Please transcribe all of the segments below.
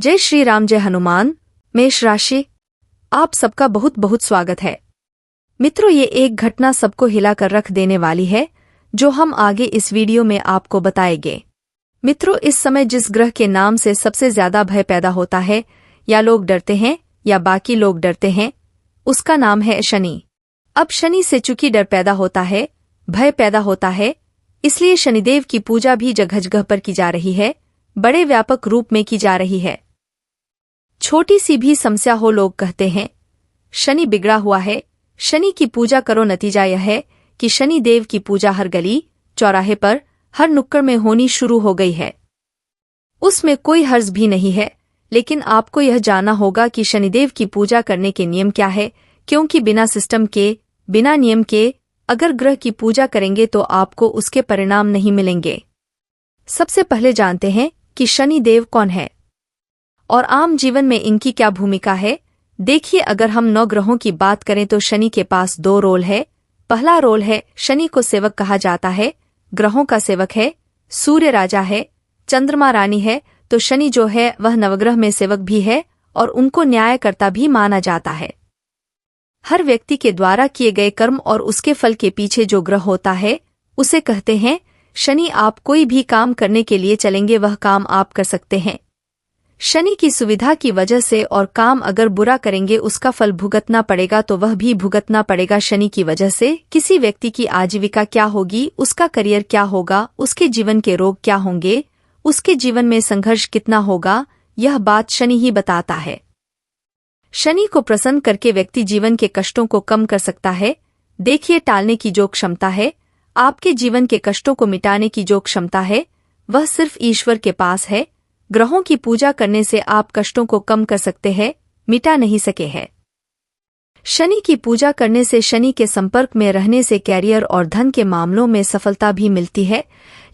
जय श्री राम, जय हनुमान। मेष राशि, आप सबका बहुत बहुत स्वागत है। मित्रों, ये एक घटना सबको हिला कर रख देने वाली है जो हम आगे इस वीडियो में आपको बताएंगे। मित्रों, इस समय जिस ग्रह के नाम से सबसे ज्यादा भय पैदा होता है, या लोग डरते हैं या बाकी लोग डरते हैं, उसका नाम है शनि। अब शनि से चूंकि डर पैदा होता है, भय पैदा होता है, इसलिए शनिदेव की पूजा भी जगह जगह पर की जा रही है, बड़े व्यापक रूप में की जा रही है। छोटी सी भी समस्या हो, लोग कहते हैं शनि बिगड़ा हुआ है, शनि की पूजा करो। नतीजा यह है कि शनि देव की पूजा हर गली चौराहे पर, हर नुक्कड़ में होनी शुरू हो गई है। उसमें कोई हर्ज भी नहीं है, लेकिन आपको यह जानना होगा कि शनिदेव की पूजा करने के नियम क्या है, क्योंकि बिना सिस्टम के, बिना नियम के अगर ग्रह की पूजा करेंगे तो आपको उसके परिणाम नहीं मिलेंगे। सबसे पहले जानते हैं कि शनि देव कौन है और आम जीवन में इनकी क्या भूमिका है। देखिए, अगर हम 9 ग्रहों की बात करें तो शनि के पास 2 रोल है। पहला रोल है, शनि को सेवक कहा जाता है, ग्रहों का सेवक है। सूर्य राजा है, चंद्रमा रानी है, तो शनि जो है वह नवग्रह में सेवक भी है और उनको न्यायकर्ता भी माना जाता है। हर व्यक्ति के द्वारा किए गए कर्म और उसके फल के पीछे जो ग्रह होता है उसे कहते हैं शनि। आप कोई भी काम करने के लिए चलेंगे, वह काम आप कर सकते हैं। शनि की सुविधा की वजह से, और काम अगर बुरा करेंगे उसका फल भुगतना पड़ेगा, तो वह भी भुगतना पड़ेगा। शनि की वजह से किसी व्यक्ति की आजीविका क्या होगी, उसका करियर क्या होगा, उसके जीवन के रोग क्या होंगे, उसके जीवन में संघर्ष कितना होगा, यह बात शनि ही बताता है। शनि को प्रसन्न करके व्यक्ति जीवन के कष्टों को कम कर सकता है। देखिए, टालने की जो क्षमता है, आपके जीवन के कष्टों को मिटाने की जो क्षमता है, वह सिर्फ ईश्वर के पास है। ग्रहों की पूजा करने से आप कष्टों को कम कर सकते हैं, मिटा नहीं सके हैं। शनि की पूजा करने से, शनि के संपर्क में रहने से कैरियर और धन के मामलों में सफलता भी मिलती है।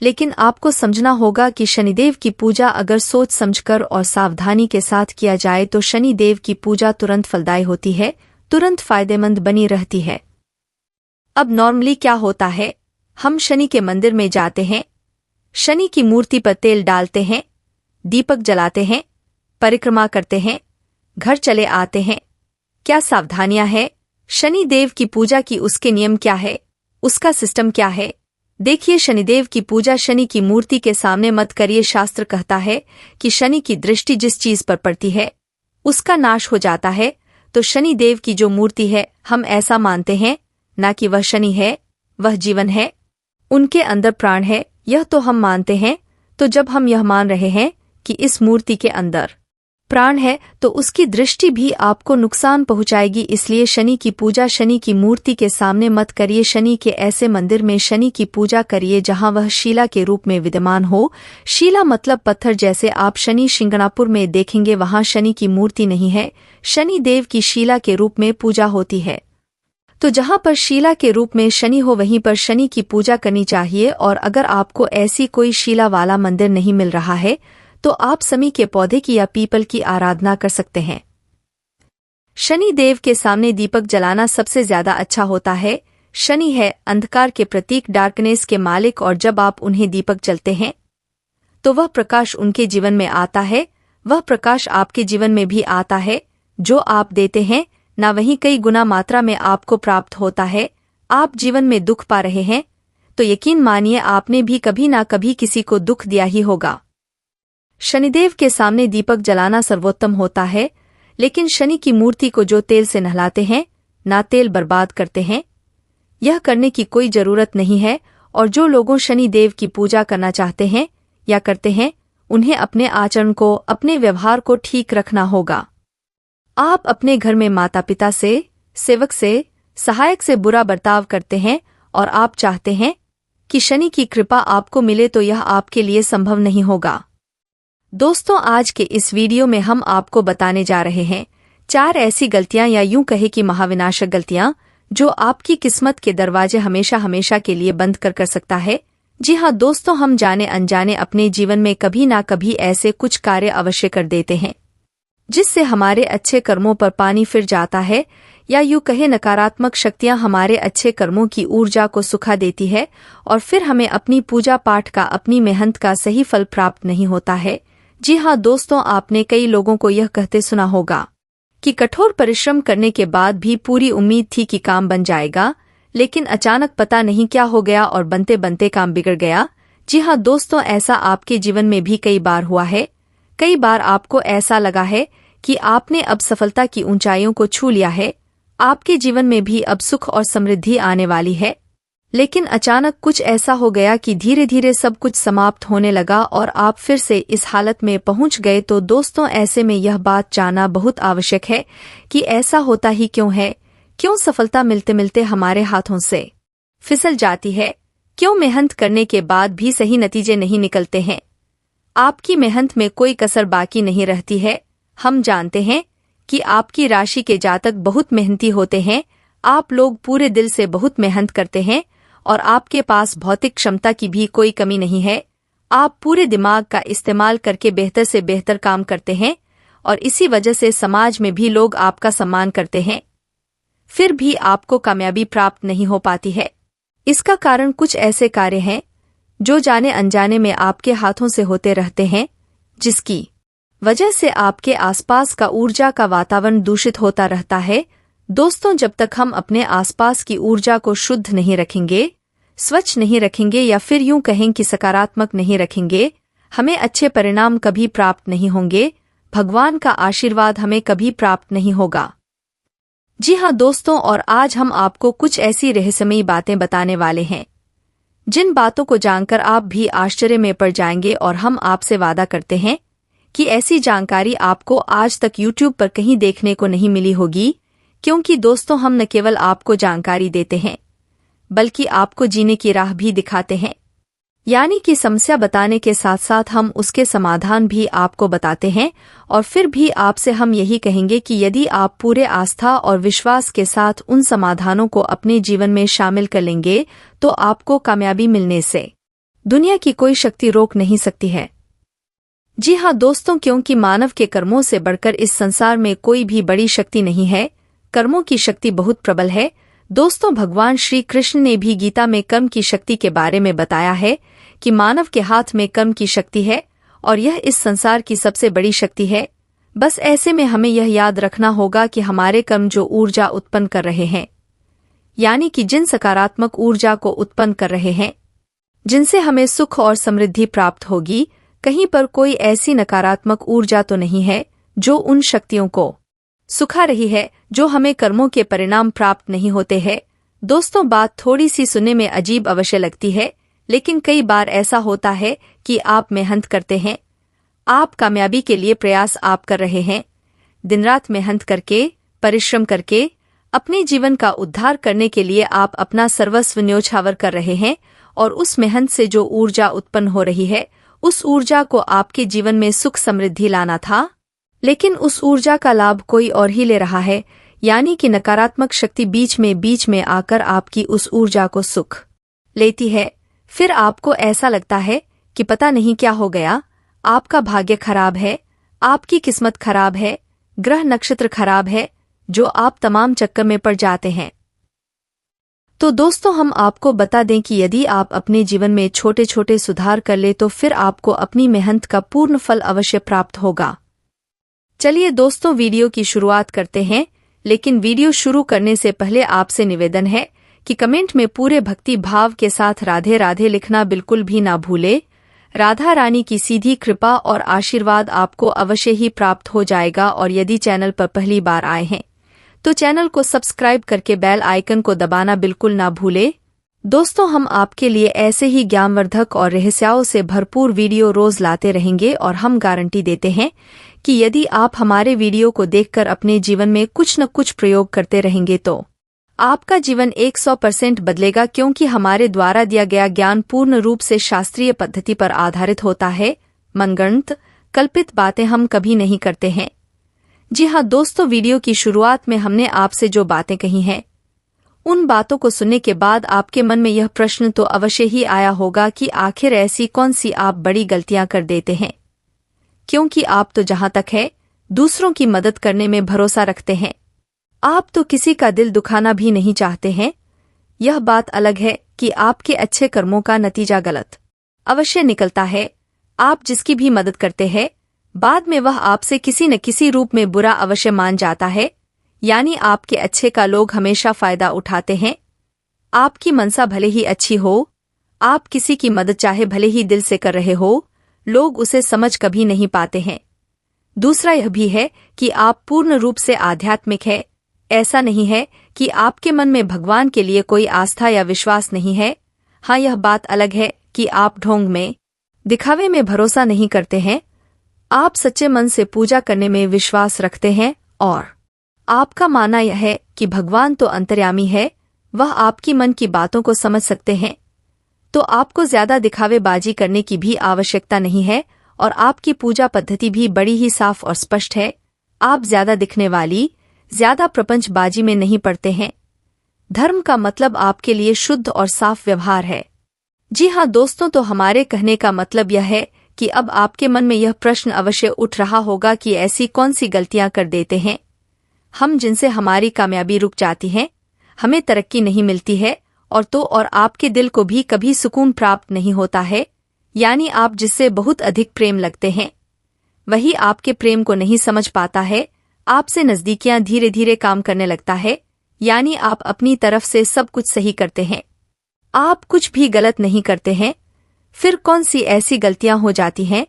लेकिन आपको समझना होगा कि शनिदेव की पूजा अगर सोच समझकर और सावधानी के साथ किया जाए तो शनिदेव की पूजा तुरंत फलदायी होती है, तुरंत फायदेमंद बनी रहती है। अब नॉर्मली क्या होता है, हम शनि के मंदिर में जाते हैं, शनि की मूर्ति पर तेल डालते हैं, दीपक जलाते हैं, परिक्रमा करते हैं, घर चले आते हैं। क्या सावधानियां हैं? शनि देव की पूजा की उसके नियम क्या है, उसका सिस्टम क्या है? देखिए, शनिदेव की पूजा शनि की मूर्ति के सामने मत करिए। शास्त्र कहता है कि शनि की दृष्टि जिस चीज पर पड़ती है उसका नाश हो जाता है। तो शनि देव की जो मूर्ति है, हम ऐसा मानते हैं ना कि वह शनि है, वह जीवन है, उनके अंदर प्राण है, यह तो हम मानते हैं। तो जब हम यह मान रहे हैं कि इस मूर्ति के अंदर प्राण है, तो उसकी दृष्टि भी आपको नुकसान पहुंचाएगी। इसलिए शनि की पूजा शनि की मूर्ति के सामने मत करिए। शनि के ऐसे मंदिर में शनि की पूजा करिए जहां वह शिला के रूप में विद्यमान हो। शिला मतलब पत्थर। जैसे आप शनि शिंगणापुर में देखेंगे, वहां शनि की मूर्ति नहीं है, शनि देव की शिला के रूप में पूजा होती है। तो जहां पर शिला के रूप में शनि हो, वहीं पर शनि की पूजा करनी चाहिए। और अगर आपको ऐसी कोई शिला वाला मंदिर नहीं मिल रहा है तो आप समी के पौधे की या पीपल की आराधना कर सकते हैं। शनि देव के सामने दीपक जलाना सबसे ज्यादा अच्छा होता है। शनि है अंधकार के प्रतीक, डार्कनेस के मालिक, और जब आप उन्हें दीपक जलते हैं तो वह प्रकाश उनके जीवन में आता है, वह प्रकाश आपके जीवन में भी आता है। जो आप देते हैं ना, वहीं कई गुना मात्रा में आपको प्राप्त होता है। आप जीवन में दुख पा रहे हैं तो यकीन मानिए आपने भी कभी ना कभी किसी को दुख दिया ही होगा। शनिदेव के सामने दीपक जलाना सर्वोत्तम होता है। लेकिन शनि की मूर्ति को जो तेल से नहलाते हैं ना तेल बर्बाद करते हैं, यह करने की कोई जरूरत नहीं है। और जो लोगों शनि देव की पूजा करना चाहते हैं या करते हैं, उन्हें अपने आचरण को, अपने व्यवहार को ठीक रखना होगा। आप अपने घर में माता पिता से, सेवक से, सहायक से बुरा बर्ताव करते हैं और आप चाहते हैं कि शनि की कृपा आपको मिले, तो यह आपके लिए संभव नहीं होगा। दोस्तों, आज के इस वीडियो में हम आपको बताने जा रहे हैं 4 ऐसी गलतियां, या यूं कहे कि महाविनाशक गलतियां, जो आपकी किस्मत के दरवाजे हमेशा हमेशा के लिए बंद कर सकता है। जी हां दोस्तों, हम जाने अनजाने अपने जीवन में कभी ना कभी ऐसे कुछ कार्य अवश्य कर देते हैं जिससे हमारे अच्छे कर्मों पर पानी फिर जाता है, या यूं कहे नकारात्मक शक्तियां हमारे अच्छे कर्मों की ऊर्जा को सुखा देती है और फिर हमें अपनी पूजा पाठ का, अपनी मेहनत का सही फल प्राप्त नहीं होता है। जी हाँ दोस्तों, आपने कई लोगों को यह कहते सुना होगा कि कठोर परिश्रम करने के बाद भी पूरी उम्मीद थी कि काम बन जाएगा, लेकिन अचानक पता नहीं क्या हो गया और बनते बनते काम बिगड़ गया। जी हाँ दोस्तों, ऐसा आपके जीवन में भी कई बार हुआ है। कई बार आपको ऐसा लगा है कि आपने अब सफलता की ऊंचाइयों को छू लिया है, आपके जीवन में भी अब सुख और समृद्धि आने वाली है, लेकिन अचानक कुछ ऐसा हो गया कि धीरे धीरे सब कुछ समाप्त होने लगा और आप फिर से इस हालत में पहुंच गए। तो दोस्तों, ऐसे में यह बात जानना बहुत आवश्यक है कि ऐसा होता ही क्यों है, क्यों सफलता मिलते मिलते हमारे हाथों से फिसल जाती है, क्यों मेहनत करने के बाद भी सही नतीजे नहीं निकलते हैं, आपकी मेहनत में कोई कसर बाकी नहीं रहती है। हम जानते हैं कि आपकी राशि के जातक बहुत मेहनती होते हैं, आप लोग पूरे दिल से बहुत मेहनत करते हैं और आपके पास भौतिक क्षमता की भी कोई कमी नहीं है। आप पूरे दिमाग का इस्तेमाल करके बेहतर से बेहतर काम करते हैं और इसी वजह से समाज में भी लोग आपका सम्मान करते हैं, फिर भी आपको कामयाबी प्राप्त नहीं हो पाती है। इसका कारण कुछ ऐसे कार्य हैं जो जाने अनजाने में आपके हाथों से होते रहते हैं, जिसकी वजह से आपके आसपास का ऊर्जा का वातावरण दूषित होता रहता है। दोस्तों, जब तक हम अपने आसपास की ऊर्जा को शुद्ध नहीं रखेंगे, स्वच्छ नहीं रखेंगे या फिर यूं कहें कि सकारात्मक नहीं रखेंगे, हमें अच्छे परिणाम कभी प्राप्त नहीं होंगे, भगवान का आशीर्वाद हमें कभी प्राप्त नहीं होगा। जी हाँ दोस्तों, और आज हम आपको कुछ ऐसी रहस्यमयी बातें बताने वाले हैं जिन बातों को जानकर आप भी आश्चर्य में पड़ जाएंगे, और हम आपसे वादा करते हैं कि ऐसी जानकारी आपको आज तक YouTube पर कहीं देखने को नहीं मिली होगी, क्योंकि दोस्तों हम न केवल आपको जानकारी देते हैं बल्कि आपको जीने की राह भी दिखाते हैं। यानी कि समस्या बताने के साथ साथ हम उसके समाधान भी आपको बताते हैं, और फिर भी आपसे हम यही कहेंगे कि यदि आप पूरे आस्था और विश्वास के साथ उन समाधानों को अपने जीवन में शामिल कर लेंगे तो आपको कामयाबी मिलने से दुनिया की कोई शक्ति रोक नहीं सकती है। जी हाँ दोस्तों, क्योंकि मानव के कर्मों से बढ़कर इस संसार में कोई भी बड़ी शक्ति नहीं है। कर्मों की शक्ति बहुत प्रबल है। दोस्तों, भगवान श्री कृष्ण ने भी गीता में कर्म की शक्ति के बारे में बताया है कि मानव के हाथ में कर्म की शक्ति है और यह इस संसार की सबसे बड़ी शक्ति है। बस ऐसे में हमें यह याद रखना होगा कि हमारे कर्म जो ऊर्जा उत्पन्न कर रहे हैं, यानी कि जिन सकारात्मक ऊर्जा को उत्पन्न कर रहे हैं, जिनसे हमें सुख और समृद्धि प्राप्त होगी, कहीं पर कोई ऐसी नकारात्मक ऊर्जा तो नहीं है जो उन शक्तियों को सुखा रही है, जो हमें कर्मों के परिणाम प्राप्त नहीं होते हैं। दोस्तों, बात थोड़ी सी सुनने में अजीब अवश्य लगती है, लेकिन कई बार ऐसा होता है कि आप मेहनत करते हैं, आप कामयाबी के लिए प्रयास आप कर रहे हैं, दिन रात मेहनत करके, परिश्रम करके अपने जीवन का उद्धार करने के लिए आप अपना सर्वस्व न्योछावर कर रहे हैं, और उस मेहनत से जो ऊर्जा उत्पन्न हो रही है, उस ऊर्जा को आपके जीवन में सुख समृद्धि लाना था, लेकिन उस ऊर्जा का लाभ कोई और ही ले रहा है। यानी कि नकारात्मक शक्ति बीच में आकर आपकी उस ऊर्जा को सुख लेती है। फिर आपको ऐसा लगता है कि पता नहीं क्या हो गया, आपका भाग्य खराब है, आपकी किस्मत खराब है, ग्रह नक्षत्र खराब है, जो आप तमाम चक्कर में पड़ जाते हैं। तो दोस्तों, हम आपको बता दें कि यदि आप अपने जीवन में छोटे छोटे सुधार कर ले तो फिर आपको अपनी मेहनत का पूर्ण फल अवश्य प्राप्त होगा। चलिए दोस्तों, वीडियो की शुरुआत करते हैं, लेकिन वीडियो शुरू करने से पहले आपसे निवेदन है कि कमेंट में पूरे भक्ति भाव के साथ राधे राधे लिखना बिल्कुल भी ना भूले। राधा रानी की सीधी कृपा और आशीर्वाद आपको अवश्य ही प्राप्त हो जाएगा। और यदि चैनल पर पहली बार आए हैं तो चैनल को सब्सक्राइब करके बेल आइकन को दबाना बिल्कुल ना भूले। दोस्तों, हम आपके लिए ऐसे ही ज्ञानवर्धक और रहस्यों से भरपूर वीडियो रोज लाते रहेंगे, और हम गारंटी देते हैं कि यदि आप हमारे वीडियो को देखकर अपने जीवन में कुछ न कुछ प्रयोग करते रहेंगे तो आपका जीवन 100% बदलेगा, क्योंकि हमारे द्वारा दिया गया ज्ञान पूर्ण रूप से शास्त्रीय पद्धति पर आधारित होता है। मनगढ़ंत कल्पित बातें हम कभी नहीं करते हैं। जी हाँ दोस्तों, वीडियो की शुरुआत में हमने आपसे जो बातें कही हैं, उन बातों को सुनने के बाद आपके मन में यह प्रश्न तो अवश्य ही आया होगा कि आखिर ऐसी कौन सी आप बड़ी गलतियां कर देते हैं, क्योंकि आप तो जहां तक है दूसरों की मदद करने में भरोसा रखते हैं, आप तो किसी का दिल दुखाना भी नहीं चाहते हैं। यह बात अलग है कि आपके अच्छे कर्मों का नतीजा गलत अवश्य निकलता है। आप जिसकी भी मदद करते हैं बाद में वह आपसे किसी न किसी रूप में बुरा अवश्य मान जाता है, यानी आपके अच्छे का लोग हमेशा फायदा उठाते हैं। आपकी मनसा भले ही अच्छी हो, आप किसी की मदद चाहे भले ही दिल से कर रहे हो, लोग उसे समझ कभी नहीं पाते हैं। दूसरा यह भी है कि आप पूर्ण रूप से आध्यात्मिक है। ऐसा नहीं है कि आपके मन में भगवान के लिए कोई आस्था या विश्वास नहीं है। हाँ, यह बात अलग है कि आप ढोंग में, दिखावे में भरोसा नहीं करते हैं। आप सच्चे मन से पूजा करने में विश्वास रखते हैं और आपका मानना यह है कि भगवान तो अंतर्यामी है, वह आपकी मन की बातों को समझ सकते हैं। तो आपको ज्यादा दिखावेबाजी करने की भी आवश्यकता नहीं है और आपकी पूजा पद्धति भी बड़ी ही साफ और स्पष्ट है। आप ज्यादा दिखने वाली, ज्यादा प्रपंचबाजी में नहीं पड़ते हैं। धर्म का मतलब आपके लिए शुद्ध और साफ व्यवहार है। जी हाँ दोस्तों, तो हमारे कहने का मतलब यह है कि अब आपके मन में यह प्रश्न अवश्य उठ रहा होगा कि ऐसी कौन सी गलतियां कर देते हैं हम जिनसे हमारी कामयाबी रुक जाती है, हमें तरक्की नहीं मिलती है और आपके दिल को भी कभी सुकून प्राप्त नहीं होता है। यानी आप जिससे बहुत अधिक प्रेम लगते हैं, वही आपके प्रेम को नहीं समझ पाता है। आपसे नजदीकियां धीरे धीरे काम करने लगता है, यानी आप अपनी तरफ से सब कुछ सही करते हैं, आप कुछ भी गलत नहीं करते हैं। फिर कौन सी ऐसी गलतियां हो जाती हैं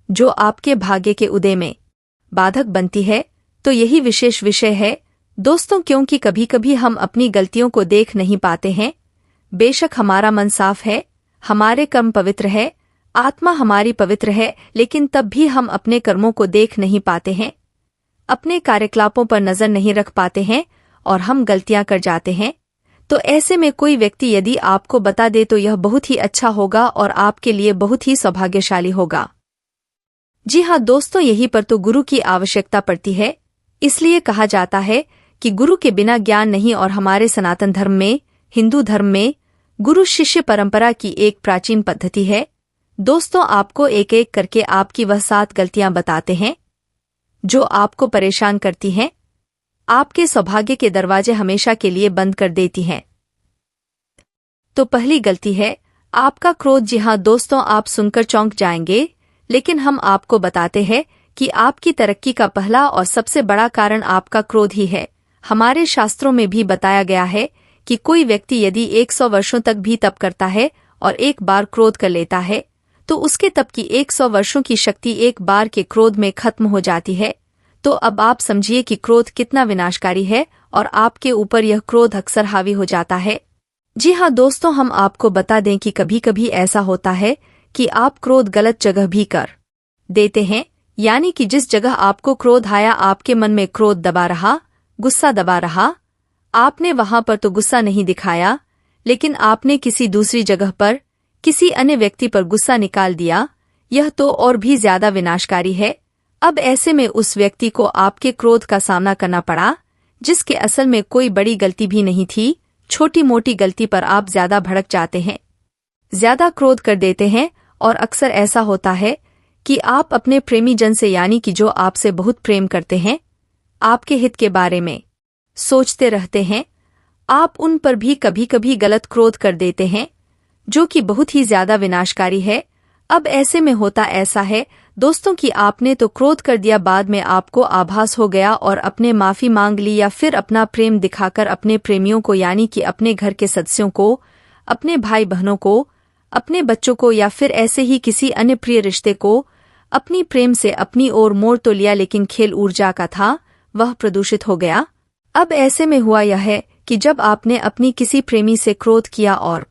जो आपके भाग्य के उदय में बाधक बनती है? तो यही विशेष विषय है दोस्तों, क्योंकि कभी कभी हम अपनी गलतियों को देख नहीं पाते हैं। बेशक हमारा मन साफ है, हमारे कर्म पवित्र है, आत्मा हमारी पवित्र है, लेकिन तब भी हम अपने कर्मों को देख नहीं पाते हैं, अपने कार्यकलापों पर नजर नहीं रख पाते हैं और हम गलतियां कर जाते हैं। तो ऐसे में कोई व्यक्ति यदि आपको बता दे तो यह बहुत ही अच्छा होगा और आपके लिए बहुत ही सौभाग्यशाली होगा। जी हाँ दोस्तों, यहीं पर तो गुरु की आवश्यकता पड़ती है। इसलिए कहा जाता है कि गुरु के बिना ज्ञान नहीं, और हमारे सनातन धर्म में, हिंदू धर्म में गुरु शिष्य परंपरा की एक प्राचीन पद्धति है। दोस्तों, आपको एक एक करके आपकी वह 7 गलतियां बताते हैं जो आपको परेशान करती हैं, आपके सौभाग्य के दरवाजे हमेशा के लिए बंद कर देती हैं। तो पहली गलती है आपका क्रोध। जी हाँ दोस्तों, आप सुनकर चौंक जाएंगे, लेकिन हम आपको बताते हैं कि आपकी तरक्की का पहला और सबसे बड़ा कारण आपका क्रोध ही है। हमारे शास्त्रों में भी बताया गया है कि कोई व्यक्ति यदि 100 वर्षों तक भी तप करता है और एक बार क्रोध कर लेता है, तो उसके तप की 100 वर्षों की शक्ति एक बार के क्रोध में खत्म हो जाती है। तो अब आप समझिए कि क्रोध कितना विनाशकारी है और आपके ऊपर यह क्रोध अक्सर हावी हो जाता है। जी हाँ दोस्तों, हम आपको बता दें कि कभी कभी ऐसा होता है कि आप क्रोध गलत जगह भी कर देते हैं, यानी कि जिस जगह आपको क्रोध आया, आपके मन में क्रोध दबा रहा, गुस्सा दबा रहा, आपने वहां पर तो गुस्सा नहीं दिखाया, लेकिन आपने किसी दूसरी जगह पर किसी अन्य व्यक्ति पर गुस्सा निकाल दिया। यह तो और भी ज्यादा विनाशकारी है। अब ऐसे में उस व्यक्ति को आपके क्रोध का सामना करना पड़ा, जिसके असल में कोई बड़ी गलती भी नहीं थी। छोटी मोटी गलती पर आप ज्यादा भड़क जाते हैं, ज्यादा क्रोध कर देते हैं, और अक्सर ऐसा होता है कि आप अपने प्रेमी जन से, यानी कि जो आपसे बहुत प्रेम करते हैं, आपके हित के बारे में सोचते रहते हैं, आप उन पर भी कभी कभी गलत क्रोध कर देते हैं, जो कि बहुत ही ज्यादा विनाशकारी है। अब ऐसे में होता ऐसा है दोस्तों कि आपने तो क्रोध कर दिया, बाद में आपको आभास हो गया और अपने माफी मांग ली, या फिर अपना प्रेम दिखाकर अपने प्रेमियों को, यानी कि अपने घर के सदस्यों को, अपने भाई बहनों को, अपने बच्चों को, या फिर ऐसे ही किसी अन्य प्रिय रिश्ते को अपनी प्रेम से अपनी ओर मोड़ तो लिया, लेकिन खेल ऊर्जा का था, वह प्रदूषित हो गया। अब ऐसे में हुआ यह है कि जब आपने अपनी किसी प्रेमी से क्रोध किया और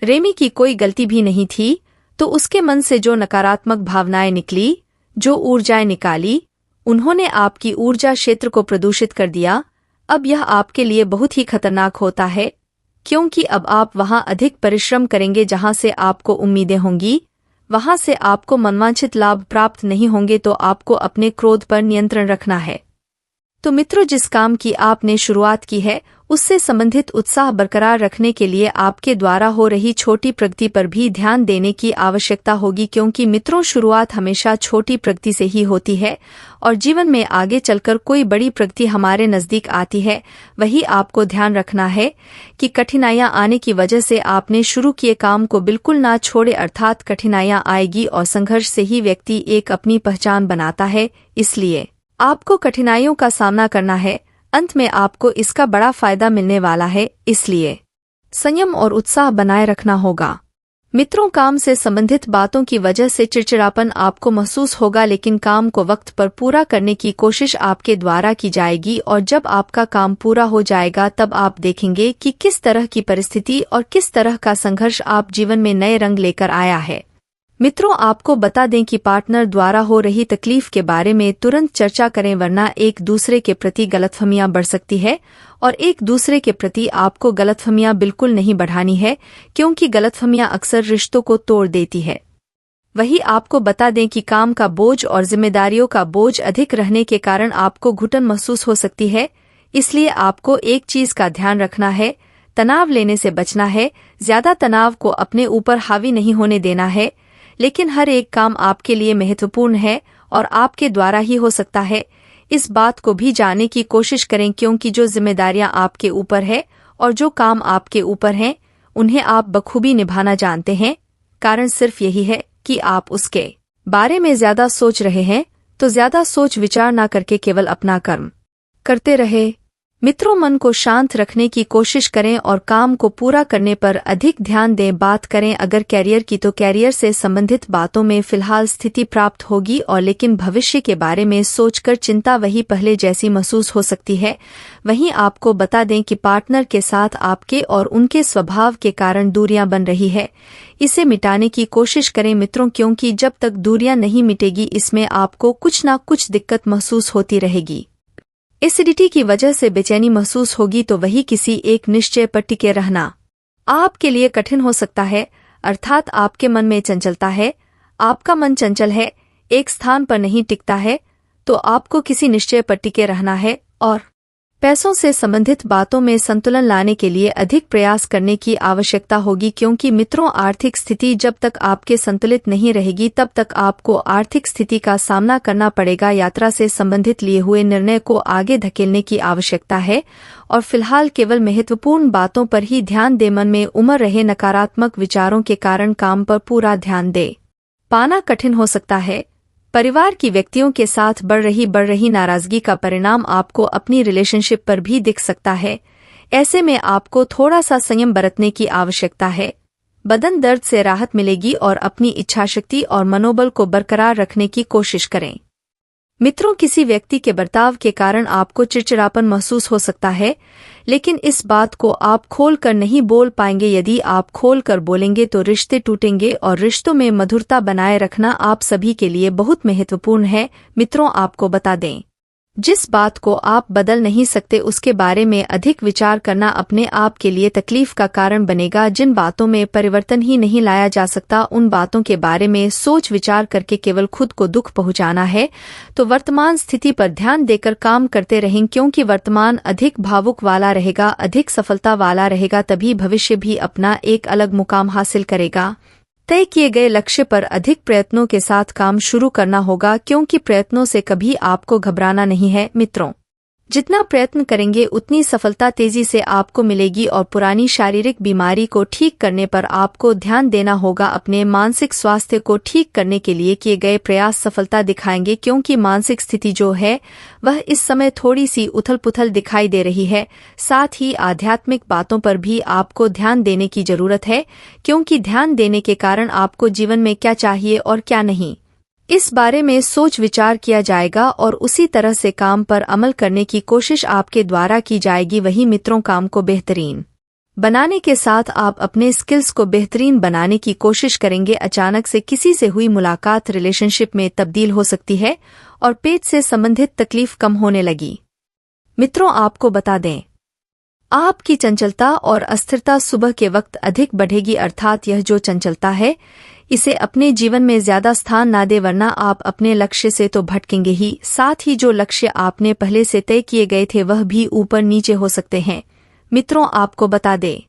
प्रेमी की कोई गलती भी नहीं थी, तो उसके मन से जो नकारात्मक भावनाएं निकली, जो ऊर्जाएं निकाली, उन्होंने आपकी ऊर्जा क्षेत्र को प्रदूषित कर दिया। अब यह आपके लिए बहुत ही खतरनाक होता है, क्योंकि अब आप वहां अधिक परिश्रम करेंगे जहां से आपको उम्मीदें होंगी, वहां से आपको मनवांछित लाभ प्राप्त नहीं होंगे। तो आपको अपने क्रोध पर नियंत्रण रखना है। तो मित्रों, जिस काम की आपने शुरुआत की है उससे संबंधित उत्साह बरकरार रखने के लिए आपके द्वारा हो रही छोटी प्रगति पर भी ध्यान देने की आवश्यकता होगी, क्योंकि मित्रों शुरुआत हमेशा छोटी प्रगति से ही होती है और जीवन में आगे चलकर कोई बड़ी प्रगति हमारे नजदीक आती है। वही आपको ध्यान रखना है कि कठिनाइयां आने की वजह से आपने शुरू किए काम को बिल्कुल ना छोड़े, अर्थात कठिनाइयां आएगी और संघर्ष से ही व्यक्ति एक अपनी पहचान बनाता है। इसलिए आपको कठिनाइयों का सामना करना है, अंत में आपको इसका बड़ा फायदा मिलने वाला है। इसलिए संयम और उत्साह बनाए रखना होगा। मित्रों, काम से संबंधित बातों की वजह से चिड़चिड़ापन आपको महसूस होगा, लेकिन काम को वक्त पर पूरा करने की कोशिश आपके द्वारा की जाएगी और जब आपका काम पूरा हो जाएगा तब आप देखेंगे कि किस तरह की परिस्थिति और किस तरह का संघर्ष आप जीवन में नए रंग लेकर आया है। मित्रों, आपको बता दें कि पार्टनर द्वारा हो रही तकलीफ के बारे में तुरंत चर्चा करें, वरना एक दूसरे के प्रति गलतफहमियां बढ़ सकती है और एक दूसरे के प्रति आपको गलतफहमियां बिल्कुल नहीं बढ़ानी है, क्योंकि गलतफहमियां अक्सर रिश्तों को तोड़ देती है। वही आपको बता दें कि काम का बोझ और जिम्मेदारियों का बोझ अधिक रहने के कारण आपको घुटन महसूस हो सकती है। इसलिए आपको एक चीज का ध्यान रखना है, तनाव लेने से बचना है। ज्यादा तनाव को अपने ऊपर हावी नहीं होने देना है, लेकिन हर एक काम आपके लिए महत्वपूर्ण है और आपके द्वारा ही हो सकता है। इस बात को भी जानने की कोशिश करें, क्योंकि जो जिम्मेदारियां आपके ऊपर है और जो काम आपके ऊपर हैं उन्हें आप बखूबी निभाना जानते हैं। कारण सिर्फ यही है कि आप उसके बारे में ज्यादा सोच रहे हैं, तो ज्यादा सोच विचार ना करके केवल अपना कर्म करते रहे। मित्रों, मन को शांत रखने की कोशिश करें और काम को पूरा करने पर अधिक ध्यान दें। बात करें अगर कैरियर की, तो कैरियर से संबंधित बातों में फिलहाल स्थिति प्राप्त होगी और लेकिन भविष्य के बारे में सोचकर चिंता वही पहले जैसी महसूस हो सकती है। वहीं आपको बता दें कि पार्टनर के साथ आपके और उनके स्वभाव के कारण दूरियां बन रही है। इसे मिटाने की कोशिश करें मित्रों, क्योंकि जब तक दूरियां नहीं मिटेगी इसमें आपको कुछ ना कुछ दिक्कत महसूस होती रहेगी। एसिडिटी की वजह से बेचैनी महसूस होगी, तो वही किसी एक निश्चय पर टिके रहना आपके लिए कठिन हो सकता है, अर्थात आपके मन में चंचलता है। आपका मन चंचल है, एक स्थान पर नहीं टिकता है, तो आपको किसी निश्चय पर टिके रहना है और पैसों से संबंधित बातों में संतुलन लाने के लिए अधिक प्रयास करने की आवश्यकता होगी, क्योंकि मित्रों आर्थिक स्थिति जब तक आपके संतुलित नहीं रहेगी तब तक आपको आर्थिक स्थिति का सामना करना पड़ेगा। यात्रा से संबंधित लिए हुए निर्णय को आगे धकेलने की आवश्यकता है और फिलहाल केवल महत्वपूर्ण बातों पर ही ध्यान दे। मन में उमड़ रहे नकारात्मक विचारों के कारण काम पर पूरा ध्यान दे पाना कठिन हो सकता है। परिवार की व्यक्तियों के साथ बढ़ रही नाराजगी का परिणाम आपको अपनी रिलेशनशिप पर भी दिख सकता है। ऐसे में आपको थोड़ा सा संयम बरतने की आवश्यकता है। बदन दर्द से राहत मिलेगी और अपनी इच्छाशक्ति और मनोबल को बरकरार रखने की कोशिश करें। मित्रों, किसी व्यक्ति के बर्ताव के कारण आपको चिड़चिड़ापन महसूस हो सकता है, लेकिन इस बात को आप खोल कर नहीं बोल पाएंगे। यदि आप खोल कर बोलेंगे तो रिश्ते टूटेंगे और रिश्तों में मधुरता बनाए रखना आप सभी के लिए बहुत महत्वपूर्ण है। मित्रों, आपको बता दें, जिस बात को आप बदल नहीं सकते उसके बारे में अधिक विचार करना अपने आप के लिए तकलीफ का कारण बनेगा। जिन बातों में परिवर्तन ही नहीं लाया जा सकता उन बातों के बारे में सोच विचार करके केवल खुद को दुख पहुंचाना है। तो वर्तमान स्थिति पर ध्यान देकर काम करते रहें, क्योंकि वर्तमान अधिक भावुक वाला रहेगा, अधिक सफलता वाला रहेगा, तभी भविष्य भी अपना एक अलग मुकाम हासिल करेगा। तय किए गए लक्ष्य पर अधिक प्रयत्नों के साथ काम शुरू करना होगा, क्योंकि प्रयत्नों से कभी आपको घबराना नहीं है। मित्रों, जितना प्रयत्न करेंगे उतनी सफलता तेजी से आपको मिलेगी और पुरानी शारीरिक बीमारी को ठीक करने पर आपको ध्यान देना होगा। अपने मानसिक स्वास्थ्य को ठीक करने के लिए किए गए प्रयास सफलता दिखाएंगे, क्योंकि मानसिक स्थिति जो है वह इस समय थोड़ी सी उथल-पुथल दिखाई दे रही है। साथ ही आध्यात्मिक बातों पर भी आपको ध्यान देने की जरूरत है, क्योंकि ध्यान देने के कारण आपको जीवन में क्या चाहिए और क्या नहीं, इस बारे में सोच विचार किया जाएगा और उसी तरह से काम पर अमल करने की कोशिश आपके द्वारा की जाएगी। वही मित्रों, काम को बेहतरीन बनाने के साथ आप अपने स्किल्स को बेहतरीन बनाने की कोशिश करेंगे। अचानक से किसी से हुई मुलाकात रिलेशनशिप में तब्दील हो सकती है और पेट से संबंधित तकलीफ कम होने लगी। मित्रों, आपको बता दें, आपकी चंचलता और अस्थिरता सुबह के वक्त अधिक बढ़ेगी, अर्थात यह जो चंचलता है इसे अपने जीवन में ज्यादा स्थान ना दे, वरना आप अपने लक्ष्य से तो भटकेंगे ही, साथ ही जो लक्ष्य आपने पहले से तय किए गए थे वह भी ऊपर नीचे हो सकते हैं। मित्रों, आपको बता दें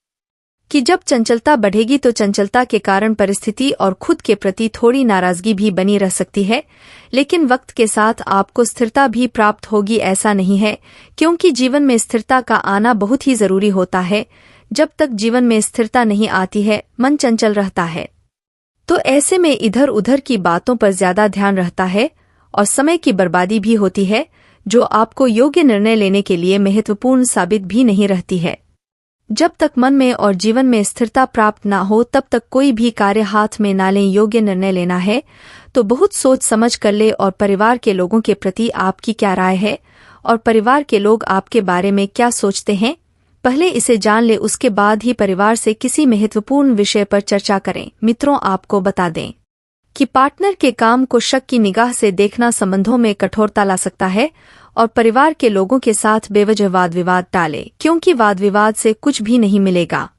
कि जब चंचलता बढ़ेगी तो चंचलता के कारण परिस्थिति और खुद के प्रति थोड़ी नाराजगी भी बनी रह सकती है, लेकिन वक्त के साथ आपको स्थिरता भी प्राप्त होगी। ऐसा नहीं है, क्योंकि जीवन में स्थिरता का आना बहुत ही जरूरी होता है। जब तक जीवन में स्थिरता नहीं आती है, मन चंचल रहता है, तो ऐसे में इधर उधर की बातों पर ज्यादा ध्यान रहता है और समय की बर्बादी भी होती है, जो आपको योग्य निर्णय लेने के लिए महत्वपूर्ण साबित भी नहीं रहती है। जब तक मन में और जीवन में स्थिरता प्राप्त ना हो तब तक कोई भी कार्य हाथ में ना लें। योग्य निर्णय लेना है तो बहुत सोच समझ कर ले। और परिवार के लोगों के प्रति आपकी क्या राय है और परिवार के लोग आपके बारे में क्या सोचते हैं, पहले इसे जान ले, उसके बाद ही परिवार से किसी महत्वपूर्ण विषय पर चर्चा करें। मित्रों, आपको बता दें कि पार्टनर के काम को शक की निगाह से देखना संबंधों में कठोरता ला सकता है और परिवार के लोगों के साथ बेवजह वाद विवाद टाले, क्योंकि वाद विवाद से कुछ भी नहीं मिलेगा।